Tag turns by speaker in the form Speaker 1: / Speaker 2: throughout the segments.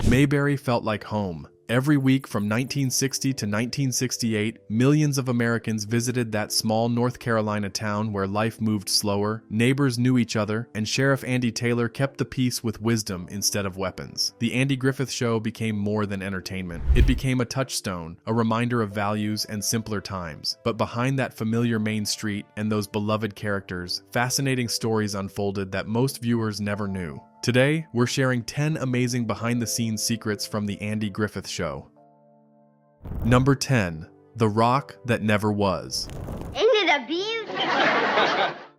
Speaker 1: Mayberry felt like home. Every week from 1960 to 1968, millions of Americans visited that small North Carolina town where life moved slower, neighbors knew each other, and Sheriff Andy Taylor kept the peace with wisdom instead of weapons. The Andy Griffith Show became more than entertainment. It became a touchstone, a reminder of values and simpler times. But behind that familiar main street and those beloved characters, fascinating stories unfolded that most viewers never knew. Today, we're sharing 10 amazing behind-the-scenes secrets from the Andy Griffith Show. Number 10. The Rock That Never Was.
Speaker 2: Isn't it a beauty?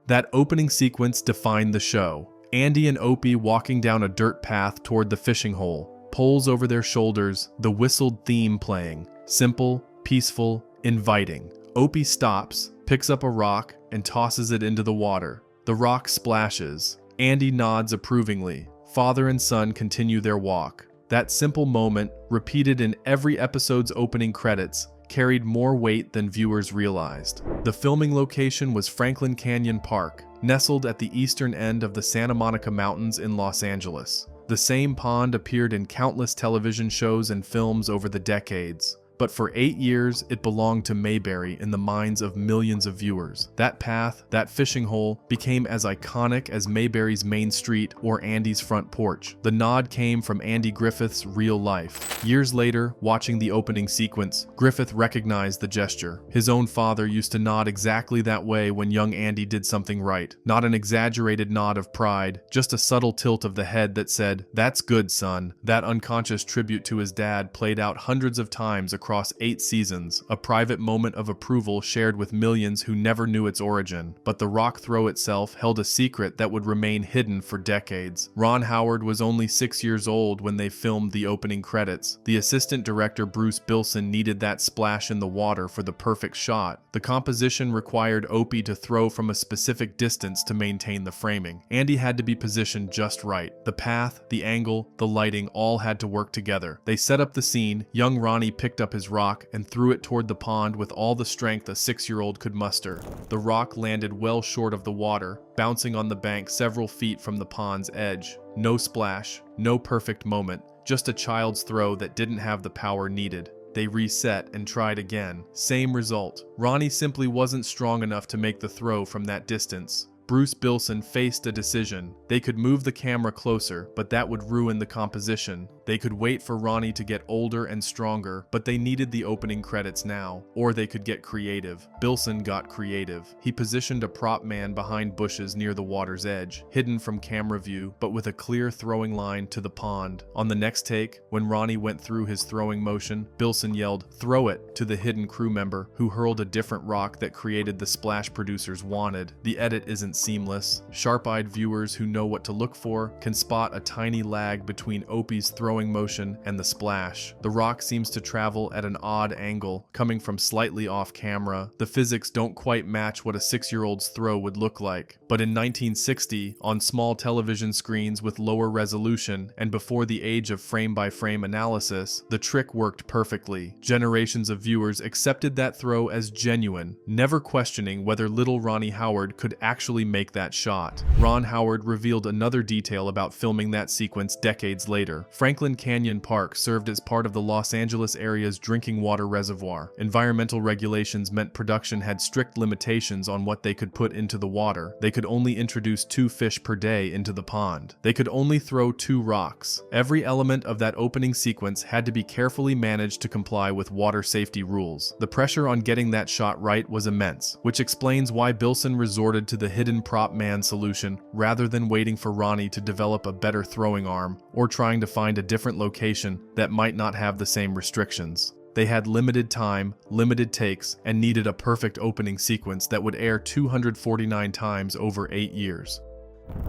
Speaker 1: That opening sequence defined the show. Andy and Opie walking down a dirt path toward the fishing hole, poles over their shoulders, the whistled theme playing. Simple, peaceful, inviting. Opie stops, picks up a rock, and tosses it into the water. The rock splashes. Andy nods approvingly. Father and son continue their walk. That simple moment, repeated in every episode's opening credits, carried more weight than viewers realized. The filming location was Franklin Canyon Park, nestled at the eastern end of the Santa Monica Mountains in Los Angeles. The same pond appeared in countless television shows and films over the decades. But for 8 years, it belonged to Mayberry in the minds of millions of viewers. That path, that fishing hole, became as iconic as Mayberry's main street or Andy's front porch. The nod came from Andy Griffith's real life. Years later, watching the opening sequence, Griffith recognized the gesture. His own father used to nod exactly that way when young Andy did something right. Not an exaggerated nod of pride, just a subtle tilt of the head that said, "That's good, son." That unconscious tribute to his dad played out hundreds of times across 8 seasons, a private moment of approval shared with millions who never knew its origin. But the rock throw itself held a secret that would remain hidden for decades. Ron Howard was only 6 years old when they filmed the opening credits. The assistant director Bruce Bilson needed that splash in the water for the perfect shot. The composition required Opie to throw from a specific distance to maintain the framing. Andy had to be positioned just right. The path, the angle, the lighting all had to work together. They set up the scene. Young Ronnie picked up his rock and threw it toward the pond with all the strength a 6-year-old could muster. The rock landed well short of the water, bouncing on the bank several feet from the pond's edge. No splash, no perfect moment, just a child's throw that didn't have the power needed. They reset and tried again. Same result. Ronnie simply wasn't strong enough to make the throw from that distance. Bruce Bilson faced a decision. They could move the camera closer, but that would ruin the composition. They could wait for Ronnie to get older and stronger, but they needed the opening credits now. Or they could get creative. Bilson got creative. He positioned a prop man behind bushes near the water's edge, hidden from camera view, but with a clear throwing line to the pond. On the next take, when Ronnie went through his throwing motion, Bilson yelled, "Throw it," to the hidden crew member, who hurled a different rock that created the splash producers wanted. The edit isn't seamless. Sharp-eyed viewers who know what to look for can spot a tiny lag between Opie's throwing motion and the splash. The rock seems to travel at an odd angle, coming from slightly off camera. The physics don't quite match what a 6-year-old's throw would look like. But in 1960, on small television screens with lower resolution and before the age of frame-by-frame analysis, the trick worked perfectly. Generations of viewers accepted that throw as genuine, never questioning whether little Ronnie Howard could actually make that shot. Ron Howard revealed another detail about filming that sequence decades later. Franklin Canyon Park served as part of the Los Angeles area's drinking water reservoir. Environmental regulations meant production had strict limitations on what they could put into the water. They could only introduce 2 fish per day into the pond. They could only throw 2 rocks. Every element of that opening sequence had to be carefully managed to comply with water safety rules. The pressure on getting that shot right was immense, which explains why Bilson resorted to the hidden prop man solution rather than waiting for Ronnie to develop a better throwing arm or trying to find a different location that might not have the same restrictions. They had limited time, limited takes, and needed a perfect opening sequence that would air 249 times over 8 years.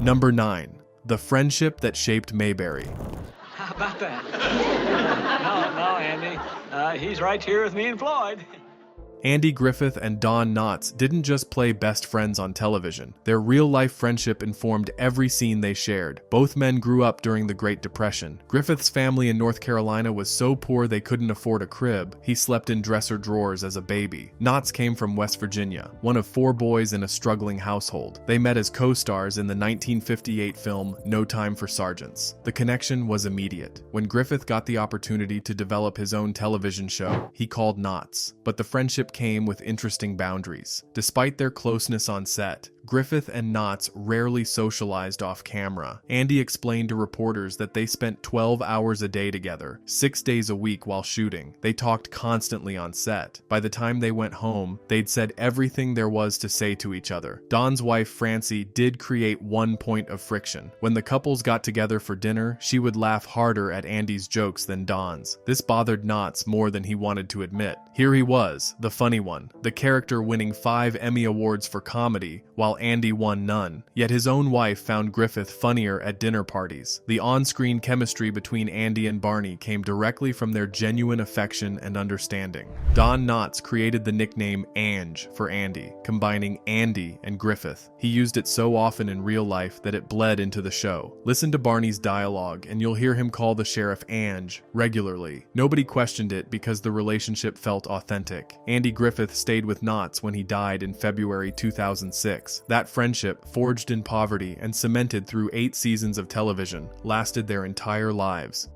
Speaker 1: Number 9. The friendship that shaped Mayberry.
Speaker 3: How about that? No, Andy. He's right here with me and Floyd.
Speaker 1: Andy Griffith and Don Knotts didn't just play best friends on television. Their real-life friendship informed every scene they shared. Both men grew up during the Great Depression. Griffith's family in North Carolina was so poor they couldn't afford a crib. He slept in dresser drawers as a baby. Knotts came from West Virginia, one of 4 boys in a struggling household. They met as co-stars in the 1958 film No Time for Sergeants. The connection was immediate. When Griffith got the opportunity to develop his own television show, he called Knotts. But the friendship came with interesting boundaries. Despite their closeness on set, Griffith and Knotts rarely socialized off camera. Andy explained to reporters that they spent 12 hours a day together, 6 days a week while shooting. They talked constantly on set. By the time they went home, they'd said everything there was to say to each other. Don's wife, Francie, did create one point of friction. When the couples got together for dinner, she would laugh harder at Andy's jokes than Don's. This bothered Knotts more than he wanted to admit. Here he was, the funny one, the character winning 5 Emmy Awards for comedy, while Andy won none. Yet his own wife found Griffith funnier at dinner parties. The on-screen chemistry between Andy and Barney came directly from their genuine affection and understanding. Don Knotts created the nickname Ange for Andy, combining Andy and Griffith. He used it so often in real life that it bled into the show. Listen to Barney's dialogue and you'll hear him call the sheriff Ange regularly. Nobody questioned it because the relationship felt authentic. Andy Griffith stayed with Knotts when he died in February 2006. That friendship, forged in poverty and cemented through 8 seasons of television, lasted their entire lives.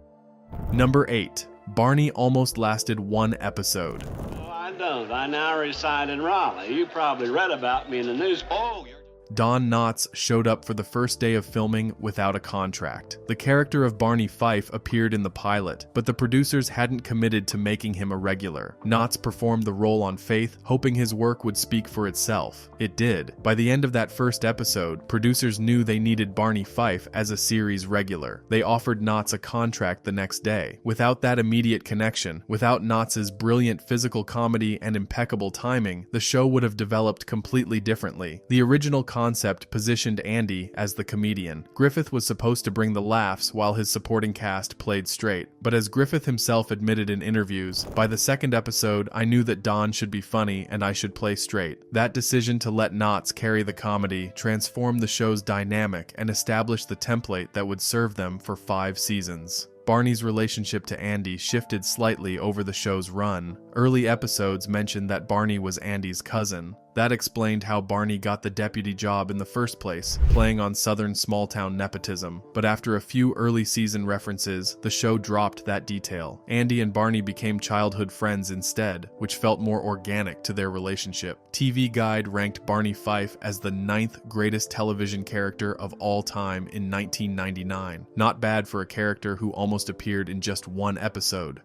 Speaker 1: Number 8. Barney almost lasted 1 episode.
Speaker 2: Oh, I don't. I now reside in Raleigh. You probably read about me in the news. Oh, you're...
Speaker 1: Don Knotts showed up for the first day of filming without a contract. The character of Barney Fife appeared in the pilot, but the producers hadn't committed to making him a regular. Knotts performed the role on faith, hoping his work would speak for itself. It did. By the end of that first episode, producers knew they needed Barney Fife as a series regular. They offered Knotts a contract the next day. Without that immediate connection, without Knotts' brilliant physical comedy and impeccable timing, the show would have developed completely differently. The original concept positioned Andy as the comedian. Griffith was supposed to bring the laughs while his supporting cast played straight. But as Griffith himself admitted in interviews, by the second episode, I knew that Don should be funny and I should play straight. That decision to let Knotts carry the comedy transformed the show's dynamic and established the template that would serve them for 5 seasons. Barney's relationship to Andy shifted slightly over the show's run. Early episodes mentioned that Barney was Andy's cousin. That explained how Barney got the deputy job in the first place, playing on Southern small-town nepotism. But after a few early season references, the show dropped that detail. Andy and Barney became childhood friends instead, which felt more organic to their relationship. TV Guide ranked Barney Fife as the 9th greatest television character of all time in 1999. Not bad for a character who almost appeared in just 1 episode.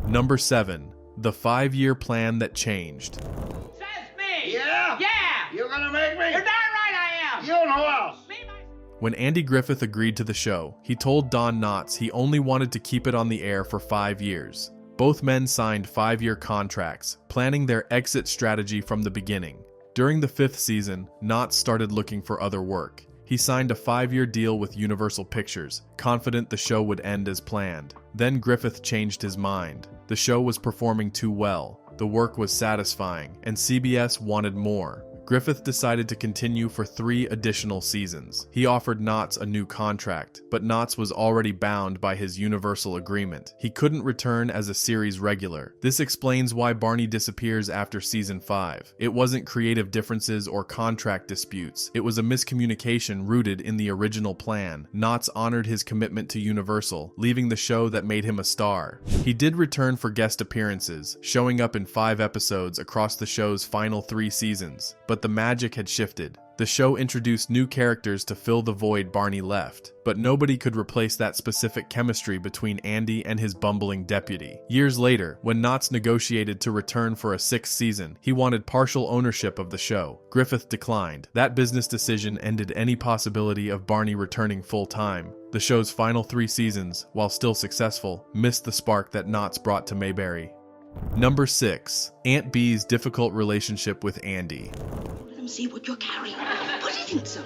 Speaker 1: Number 7. The 5-year plan that changed.
Speaker 2: Yeah?
Speaker 3: Yeah!
Speaker 2: You're gonna make me?
Speaker 3: You're darn right I am!
Speaker 2: You and who else?
Speaker 1: When Andy Griffith agreed to the show, he told Don Knotts he only wanted to keep it on the air for 5 years. Both men signed 5-year contracts, planning their exit strategy from the beginning. During the 5th season, Knotts started looking for other work. He signed a 5-year deal with Universal Pictures, confident the show would end as planned. Then Griffith changed his mind. The show was performing too well. The work was satisfying, and CBS wanted more. Griffith decided to continue for 3 additional seasons. He offered Knotts a new contract, but Knotts was already bound by his Universal agreement. He couldn't return as a series regular. This explains why Barney disappears after season 5. It wasn't creative differences or contract disputes. It was a miscommunication rooted in the original plan. Knotts honored his commitment to Universal, leaving the show that made him a star. He did return for guest appearances, showing up in 5 episodes across the show's final 3 seasons. But the magic had shifted. The show introduced new characters to fill the void Barney left, but nobody could replace that specific chemistry between Andy and his bumbling deputy. Years later, when Knotts negotiated to return for a 6th season, he wanted partial ownership of the show. Griffith declined. That business decision ended any possibility of Barney returning full-time. The show's final 3 seasons, while still successful, missed the spark that Knotts brought to Mayberry. Number 6. Aunt Bee's difficult relationship with Andy.
Speaker 4: Let them see what you're carrying. Put it in some.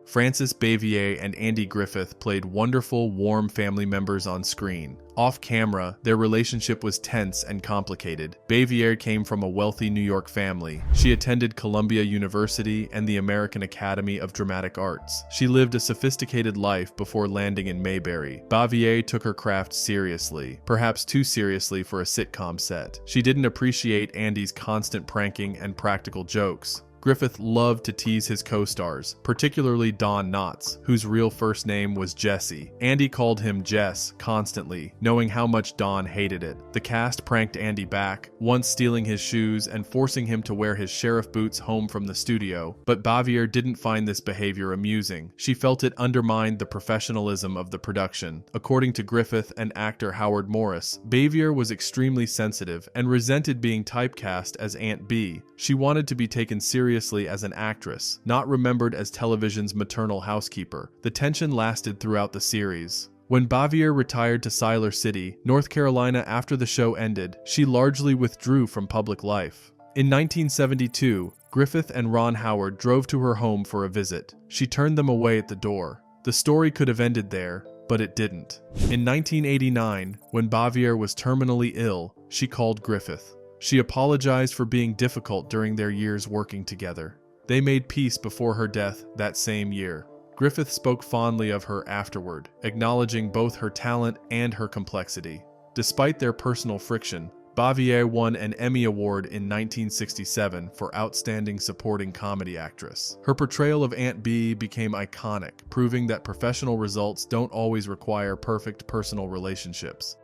Speaker 1: Frances Bavier and Andy Griffith played wonderful, warm family members on screen. Off camera, their relationship was tense and complicated. Bavier came from a wealthy New York family. She attended Columbia University and the American Academy of Dramatic Arts. She lived a sophisticated life before landing in Mayberry. Bavier took her craft seriously, perhaps too seriously for a sitcom set. She didn't appreciate Andy's constant pranking and practical jokes. Griffith loved to tease his co-stars, particularly Don Knotts, whose real first name was Jesse. Andy called him Jess constantly, knowing how much Don hated it. The cast pranked Andy back, once stealing his shoes and forcing him to wear his sheriff boots home from the studio, but Bavier didn't find this behavior amusing. She felt it undermined the professionalism of the production. According to Griffith and actor Howard Morris, Bavier was extremely sensitive and resented being typecast as Aunt B. She wanted to be taken seriously as an actress, not remembered as television's maternal housekeeper. The tension lasted throughout the series. When Bavier retired to Siler City, North Carolina after the show ended, she largely withdrew from public life. In 1972, Griffith and Ron Howard drove to her home for a visit. She turned them away at the door. The story could have ended there, but it didn't. In 1989, when Bavier was terminally ill, she called Griffith. She apologized for being difficult during their years working together. They made peace before her death that same year. Griffith spoke fondly of her afterward, acknowledging both her talent and her complexity. Despite their personal friction, Bavier won an Emmy Award in 1967 for Outstanding Supporting Comedy Actress. Her portrayal of Aunt B became iconic, proving that professional results don't always require perfect personal relationships.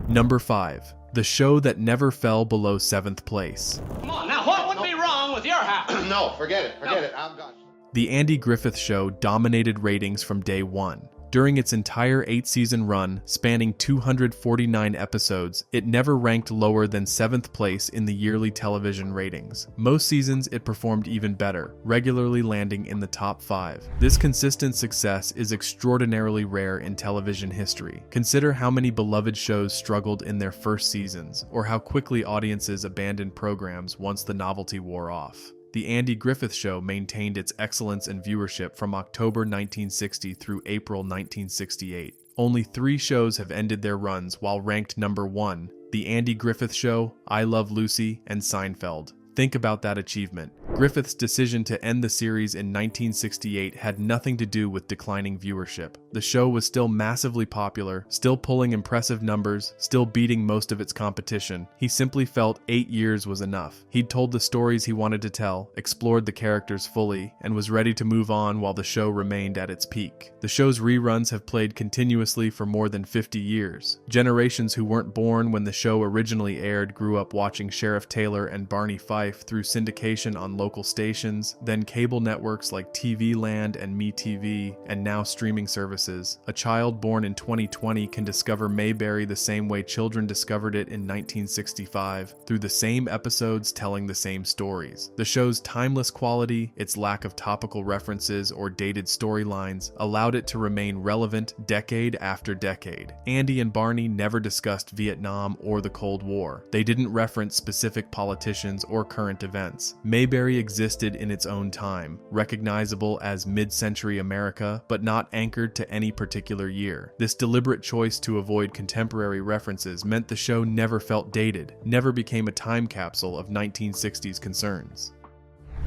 Speaker 1: Number 5. The show that never fell below 7th place.
Speaker 2: Come on, now what would be wrong with your house?
Speaker 3: No, forget it. I'm gone.
Speaker 1: The Andy Griffith Show dominated ratings from day one. During its entire 8-season run, spanning 249 episodes, it never ranked lower than 7th place in the yearly television ratings. Most seasons it performed even better, regularly landing in the top 5. This consistent success is extraordinarily rare in television history. Consider how many beloved shows struggled in their first seasons, or how quickly audiences abandoned programs once the novelty wore off. The Andy Griffith Show maintained its excellence in viewership from October 1960 through April 1968. Only 3 shows have ended their runs while ranked number 1: The Andy Griffith Show, I Love Lucy, and Seinfeld. Think about that achievement. Griffith's decision to end the series in 1968 had nothing to do with declining viewership. The show was still massively popular, still pulling impressive numbers, still beating most of its competition. He simply felt 8 years was enough. He'd told the stories he wanted to tell, explored the characters fully, and was ready to move on while the show remained at its peak. The show's reruns have played continuously for more than 50 years. Generations who weren't born when the show originally aired grew up watching Sheriff Taylor and Barney Fife through syndication on local stations, then cable networks like TV Land and MeTV, and now streaming services. A child born in 2020 can discover Mayberry the same way children discovered it in 1965, through the same episodes telling the same stories. The show's timeless quality, its lack of topical references or dated storylines, allowed it to remain relevant decade after decade. Andy and Barney never discussed Vietnam or the Cold War. They didn't reference specific politicians or current events. Mayberry existed in its own time, recognizable as mid-century America, but not anchored to any particular year. This deliberate choice to avoid contemporary references meant the show never felt dated, never became a time capsule of 1960s concerns.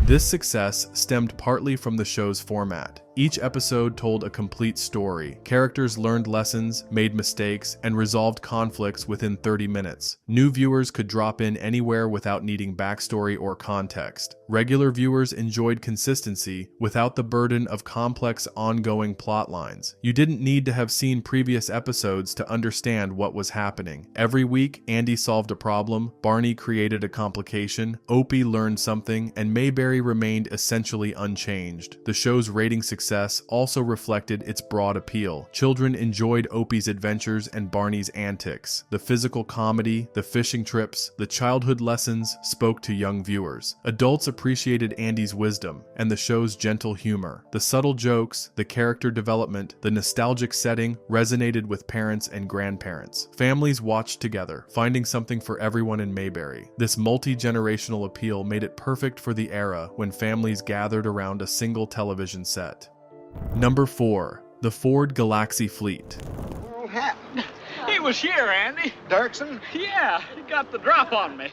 Speaker 1: This success stemmed partly from the show's format. Each episode told a complete story. Characters learned lessons, made mistakes, and resolved conflicts within 30 minutes. New viewers could drop in anywhere without needing backstory or context. Regular viewers enjoyed consistency without the burden of complex ongoing plot lines. You didn't need to have seen previous episodes to understand what was happening. Every week, Andy solved a problem, Barney created a complication, Opie learned something, and Mayberry remained essentially unchanged. The show's rating success also reflected its broad appeal. Children enjoyed Opie's adventures and Barney's antics. The physical comedy, the fishing trips, the childhood lessons spoke to young viewers. Adults appreciated Andy's wisdom and the show's gentle humor. The subtle jokes, the character development, the nostalgic setting resonated with parents and grandparents. Families watched together, finding something for everyone in Mayberry. This multi-generational appeal made it perfect for the era when families gathered around a single television set. Number 4. The Ford Galaxie fleet.
Speaker 3: What happened?
Speaker 4: He was here, Andy.
Speaker 3: Dirksen?
Speaker 4: Yeah, he got the drop on me.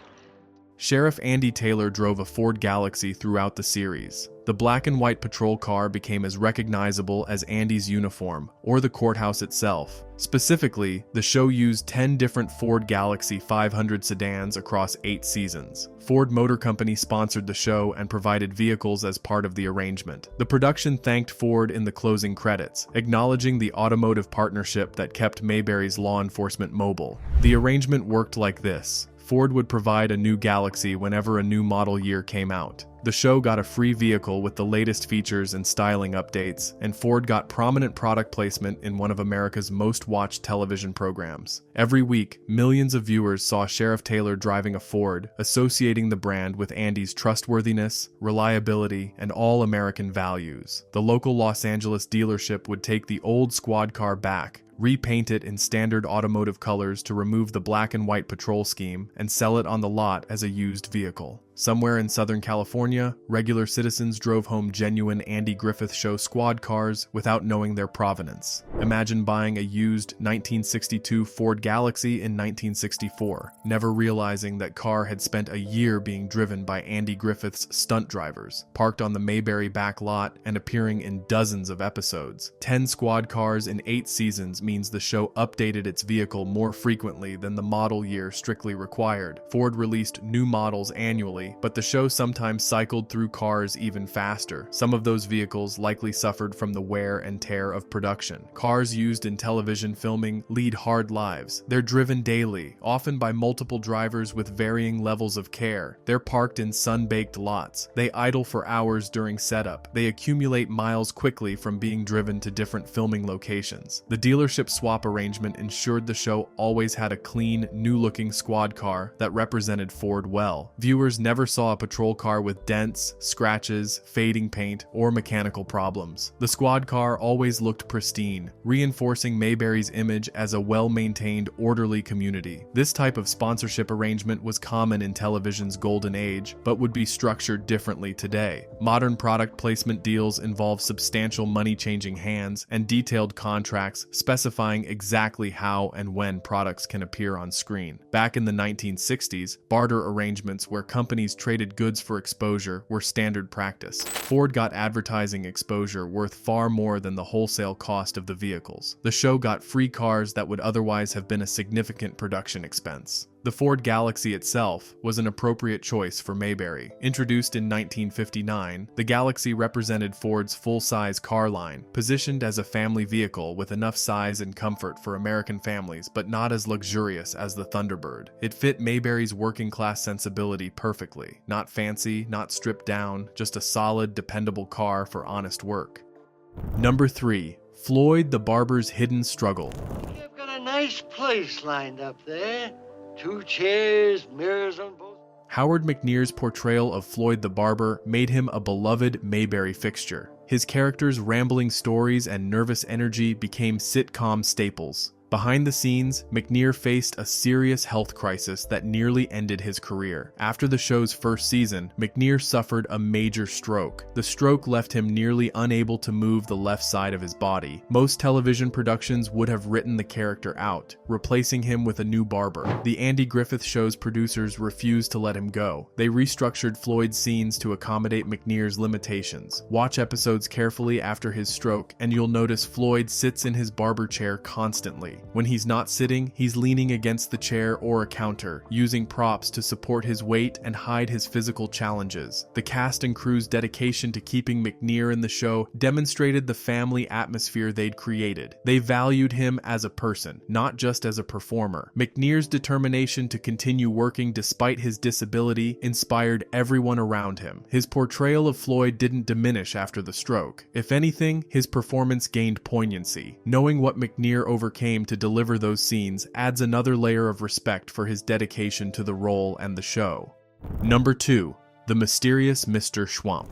Speaker 1: Sheriff Andy Taylor drove a Ford Galaxie throughout the series. The black and white patrol car became as recognizable as Andy's uniform or the courthouse itself. Specifically, the show used 10 different Ford Galaxie 500 sedans across 8 seasons. Ford Motor Company sponsored the show and provided vehicles as part of the arrangement. The production thanked Ford in the closing credits, acknowledging the automotive partnership that kept Mayberry's law enforcement mobile. The arrangement worked like this. Ford would provide a new Galaxie whenever a new model year came out. The show got a free vehicle with the latest features and styling updates, and Ford got prominent product placement in one of America's most watched television programs. Every week, millions of viewers saw Sheriff Taylor driving a Ford, associating the brand with Andy's trustworthiness, reliability, and all-American values. The local Los Angeles dealership would take the old squad car back, repaint it in standard automotive colors to remove the black and white patrol scheme, and sell it on the lot as a used vehicle. Somewhere in Southern California, regular citizens drove home genuine Andy Griffith Show squad cars without knowing their provenance. Imagine buying a used 1962 Ford Galaxie in 1964, never realizing that car had spent a year being driven by Andy Griffith's stunt drivers, parked on the Mayberry back lot and appearing in dozens of episodes. 10 squad cars in 8 seasons means the show updated its vehicle more frequently than the model year strictly required. Ford released new models annually, but the show sometimes cycled through cars even faster. Some of those vehicles likely suffered from the wear and tear of production. Cars used in television filming lead hard lives. They're driven daily, often by multiple drivers with varying levels of care. They're parked in sun-baked lots. They idle for hours during setup. They accumulate miles quickly from being driven to different filming locations. The dealership swap arrangement ensured the show always had a clean, new-looking squad car that represented Ford well. Viewers never saw a patrol car with dents, scratches, fading paint, or mechanical problems. The squad car always looked pristine, reinforcing Mayberry's image as a well-maintained, orderly community. This type of sponsorship arrangement was common in television's golden age, but would be structured differently today. Modern product placement deals involve substantial money-changing hands and detailed contracts specifying exactly how and when products can appear on screen. Back in the 1960s, barter arrangements where companies traded goods for exposure were standard practice. Ford got advertising exposure worth far more than the wholesale cost of the vehicles. The show got free cars that would otherwise have been a significant production expense. The Ford Galaxie itself was an appropriate choice for Mayberry. Introduced in 1959, the Galaxie represented Ford's full-size car line, positioned as a family vehicle with enough size and comfort for American families, but not as luxurious as the Thunderbird. It fit Mayberry's working-class sensibility perfectly. Not fancy, not stripped down, just a solid, dependable car for honest work. Number 3. Floyd the Barber's Hidden Struggle.
Speaker 5: You've got a nice place lined up there. 2 chairs, mirrors on both.
Speaker 1: Howard McNear's portrayal of Floyd the Barber made him a beloved Mayberry fixture. His character's rambling stories and nervous energy became sitcom staples. Behind the scenes, McNear faced a serious health crisis that nearly ended his career. After the show's first season, McNear suffered a major stroke. The stroke left him nearly unable to move the left side of his body. Most television productions would have written the character out, replacing him with a new barber. The Andy Griffith Show's producers refused to let him go. They restructured Floyd's scenes to accommodate McNear's limitations. Watch episodes carefully after his stroke, and you'll notice Floyd sits in his barber chair constantly. When he's not sitting, he's leaning against the chair or a counter, using props to support his weight and hide his physical challenges. The cast and crew's dedication to keeping McNear in the show demonstrated the family atmosphere they'd created. They valued him as a person, not just as a performer. McNear's determination to continue working despite his disability inspired everyone around him. His portrayal of Floyd didn't diminish after the stroke. If anything, his performance gained poignancy. Knowing what McNear overcame to deliver those scenes adds another layer of respect for his dedication to the role and the show. Number 2. The Mysterious Mr. Schwamp.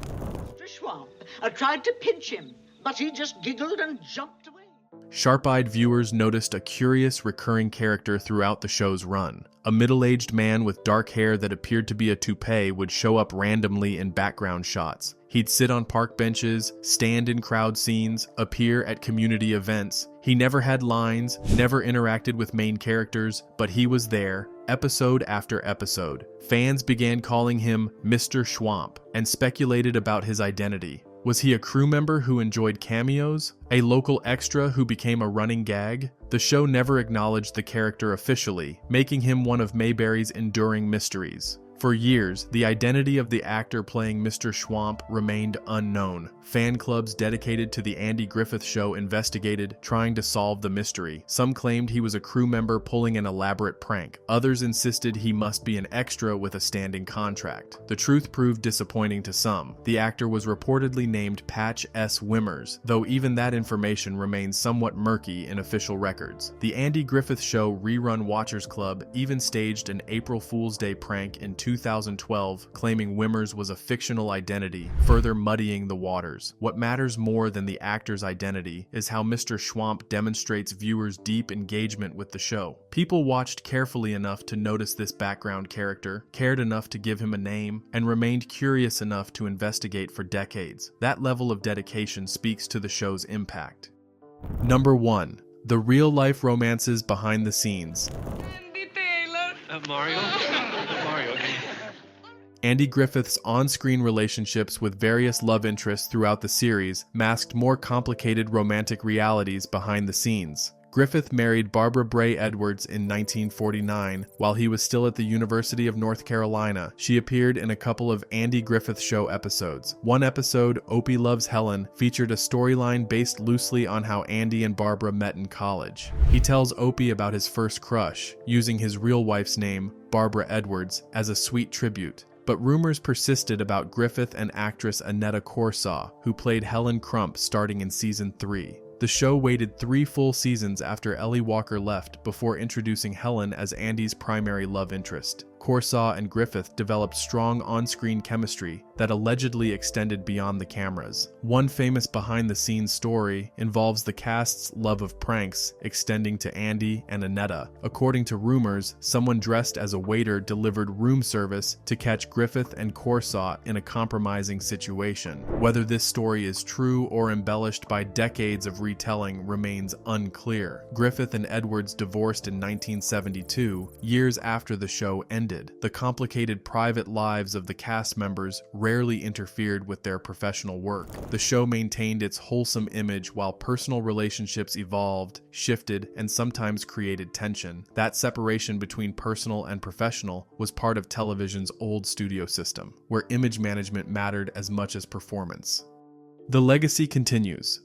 Speaker 6: Mr. Schwamp, I tried to pinch him, but he just giggled and jumped away.
Speaker 1: Sharp-eyed viewers noticed a curious recurring character throughout the show's run. A middle-aged man with dark hair that appeared to be a toupee would show up randomly in background shots. He'd sit on park benches, stand in crowd scenes, appear at community events. He never had lines, never interacted with main characters, but he was there, episode after episode. Fans began calling him Mr. Schwamp and speculated about his identity. Was he a crew member who enjoyed cameos? A local extra who became a running gag? The show never acknowledged the character officially, making him one of Mayberry's enduring mysteries. For years, the identity of the actor playing Mr. Schwamp remained unknown. Fan clubs dedicated to the Andy Griffith Show investigated, trying to solve the mystery. Some claimed he was a crew member pulling an elaborate prank. Others insisted he must be an extra with a standing contract. The truth proved disappointing to some. The actor was reportedly named Patch S. Wimmers, though even that information remains somewhat murky in official records. The Andy Griffith Show Rerun Watchers Club even staged an April Fool's Day prank in 2012, claiming Wimmers was a fictional identity, further muddying the waters. What matters more than the actor's identity is how Mr. Schwamp demonstrates viewers' deep engagement with the show. People watched carefully enough to notice this background character, cared enough to give him a name, and remained curious enough to investigate for decades. That level of dedication speaks to the show's impact. Number 1. The real-life romances behind the scenes.
Speaker 4: Mario? Mario.
Speaker 1: Andy Griffith's on-screen relationships with various love interests throughout the series masked more complicated romantic realities behind the scenes. Griffith married Barbara Bray Edwards in 1949 while he was still at the University of North Carolina. She appeared in a couple of Andy Griffith Show episodes. One episode, Opie Loves Helen, featured a storyline based loosely on how Andy and Barbara met in college. He tells Opie about his first crush, using his real wife's name, Barbara Edwards, as a sweet tribute. But rumors persisted about Griffith and actress Annetta Corsaw, who played Helen Crump starting in season 3. The show waited 3 full seasons after Ellie Walker left before introducing Helen as Andy's primary love interest. Corsaw and Griffith developed strong on-screen chemistry that allegedly extended beyond the cameras. One famous behind-the-scenes story involves the cast's love of pranks extending to Andy and Annetta. According to rumors, someone dressed as a waiter delivered room service to catch Griffith and Corsaw in a compromising situation. Whether this story is true or embellished by decades of retelling remains unclear. Griffith and Edwards divorced in 1972, years after the show ended. The complicated private lives of the cast members rarely interfered with their professional work. The show maintained its wholesome image while personal relationships evolved, shifted, and sometimes created tension. That separation between personal and professional was part of television's old studio system, where image management mattered as much as performance. The legacy continues.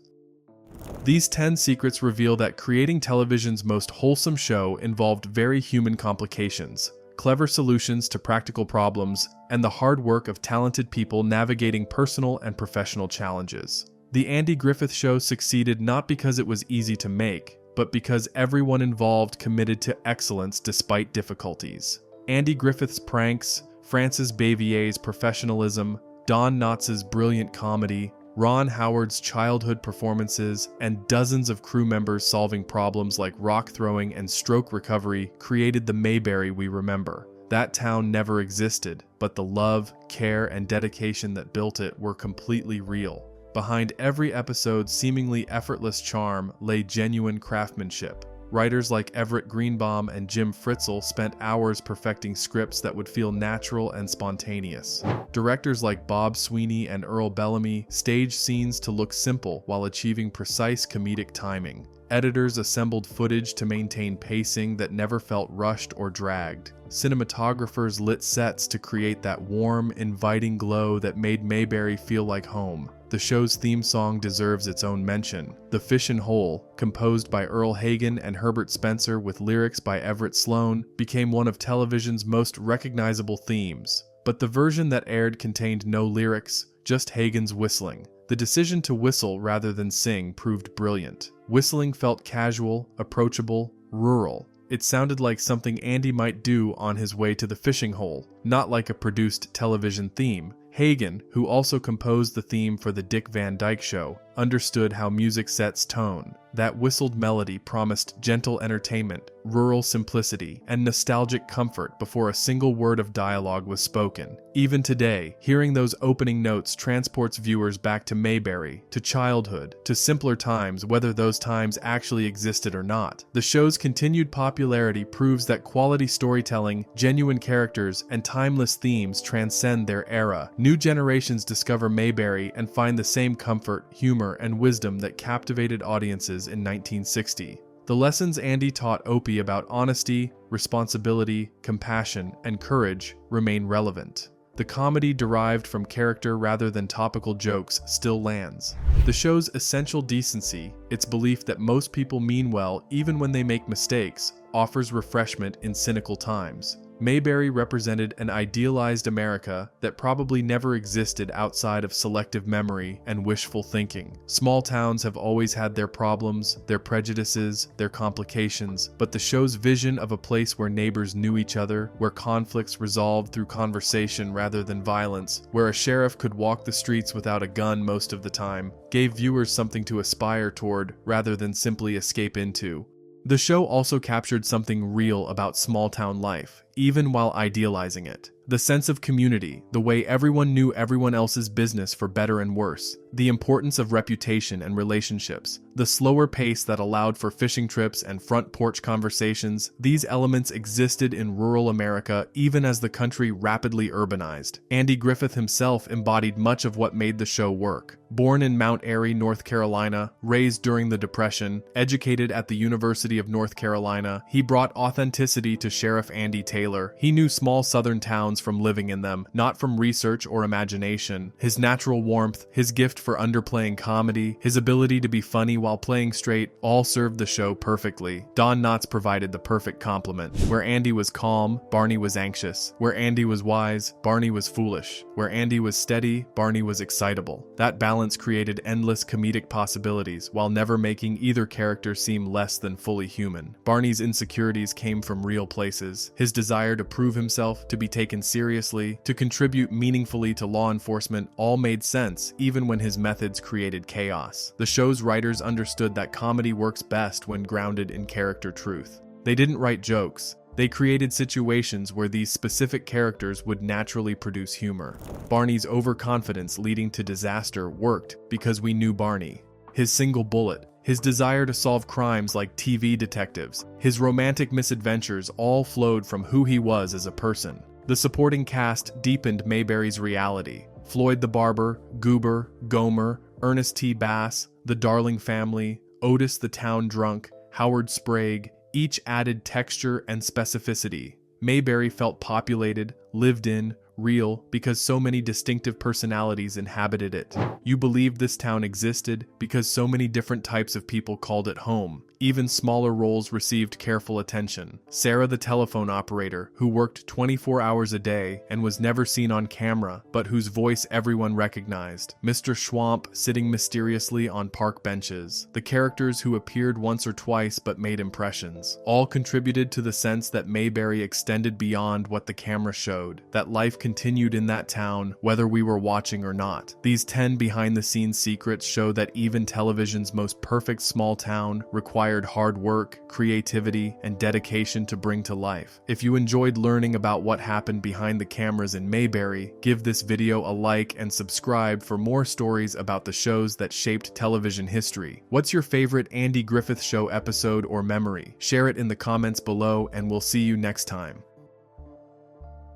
Speaker 1: These 10 secrets reveal that creating television's most wholesome show involved very human complications, clever solutions to practical problems, and the hard work of talented people navigating personal and professional challenges. The Andy Griffith Show succeeded not because it was easy to make, but because everyone involved committed to excellence despite difficulties. Andy Griffith's pranks, Frances Bavier's professionalism, Don Knotts' brilliant comedy, Ron Howard's childhood performances, and dozens of crew members solving problems like rock throwing and stroke recovery created the Mayberry we remember. That town never existed, but the love, care, and dedication that built it were completely real. Behind every episode's seemingly effortless charm lay genuine craftsmanship. Writers like Everett Greenbaum and Jim Fritzl spent hours perfecting scripts that would feel natural and spontaneous. Directors like Bob Sweeney and Earl Bellamy staged scenes to look simple while achieving precise comedic timing. Editors assembled footage to maintain pacing that never felt rushed or dragged. Cinematographers lit sets to create that warm, inviting glow that made Mayberry feel like home. The show's theme song deserves its own mention. The Fishin' Hole, composed by Earl Hagen and Herbert Spencer with lyrics by Everett Sloan, became one of television's most recognizable themes. But the version that aired contained no lyrics, just Hagen's whistling. The decision to whistle rather than sing proved brilliant. Whistling felt casual, approachable, rural. It sounded like something Andy might do on his way to the fishing hole, not like a produced television theme. Hagen, who also composed the theme for The Dick Van Dyke Show, understood how music sets tone. That whistled melody promised gentle entertainment, rural simplicity, and nostalgic comfort before a single word of dialogue was spoken. Even today, hearing those opening notes transports viewers back to Mayberry, to childhood, to simpler times, whether those times actually existed or not. The show's continued popularity proves that quality storytelling, genuine characters, and timeless themes transcend their era. New generations discover Mayberry and find the same comfort, humor, and wisdom that captivated audiences in 1960. The lessons Andy taught Opie about honesty, responsibility, compassion, and courage remain relevant. The comedy derived from character rather than topical jokes still lands. The show's essential decency, its belief that most people mean well even when they make mistakes, offers refreshment in cynical times. Mayberry represented an idealized America that probably never existed outside of selective memory and wishful thinking. Small towns have always had their problems, their prejudices, their complications, but the show's vision of a place where neighbors knew each other, where conflicts resolved through conversation rather than violence, where a sheriff could walk the streets without a gun most of the time, gave viewers something to aspire toward rather than simply escape into. The show also captured something real about small-town life, even while idealizing it. The sense of community, the way everyone knew everyone else's business for better and worse, the importance of reputation and relationships, the slower pace that allowed for fishing trips and front porch conversations, these elements existed in rural America even as the country rapidly urbanized. Andy Griffith himself embodied much of what made the show work. Born in Mount Airy, North Carolina, raised during the Depression, educated at the University of North Carolina, he brought authenticity to Sheriff Andy Taylor. He knew small southern towns from living in them, not from research or imagination. His natural warmth, his gift for underplaying comedy, his ability to be funny while playing straight, all served the show perfectly. Don Knotts provided the perfect complement. Where Andy was calm, Barney was anxious. Where Andy was wise, Barney was foolish. Where Andy was steady, Barney was excitable. That balance created endless comedic possibilities while never making either character seem less than fully human. Barney's insecurities came from real places. His desire to prove himself, to be taken seriously, to contribute meaningfully to law enforcement all made sense, even when his methods created chaos. The show's writers understood that comedy works best when grounded in character truth. They didn't write jokes. They created situations where these specific characters would naturally produce humor. Barney's overconfidence leading to disaster worked because we knew Barney. His single bullet, his desire to solve crimes like TV detectives, his romantic misadventures all flowed from who he was as a person. The supporting cast deepened Mayberry's reality. Floyd the barber, Goober, Gomer, Ernest T. Bass, the Darling family, Otis the town drunk, Howard Sprague, each added texture and specificity. Mayberry felt populated, lived in, real, because so many distinctive personalities inhabited it. You believed this town existed because so many different types of people called it home. Even smaller roles received careful attention. Sarah the telephone operator, who worked 24 hours a day and was never seen on camera, but whose voice everyone recognized. Mr. Schwamp sitting mysteriously on park benches. The characters who appeared once or twice but made impressions. All contributed to the sense that Mayberry extended beyond what the camera showed, that life continued in that town, whether we were watching or not. These 10 behind-the-scenes secrets show that even television's most perfect small town required hard work, creativity, and dedication to bring to life. If you enjoyed learning about what happened behind the cameras in Mayberry, give this video a like and subscribe for more stories about the shows that shaped television history. What's your favorite Andy Griffith Show episode or memory? Share it in the comments below, and we'll see you next time.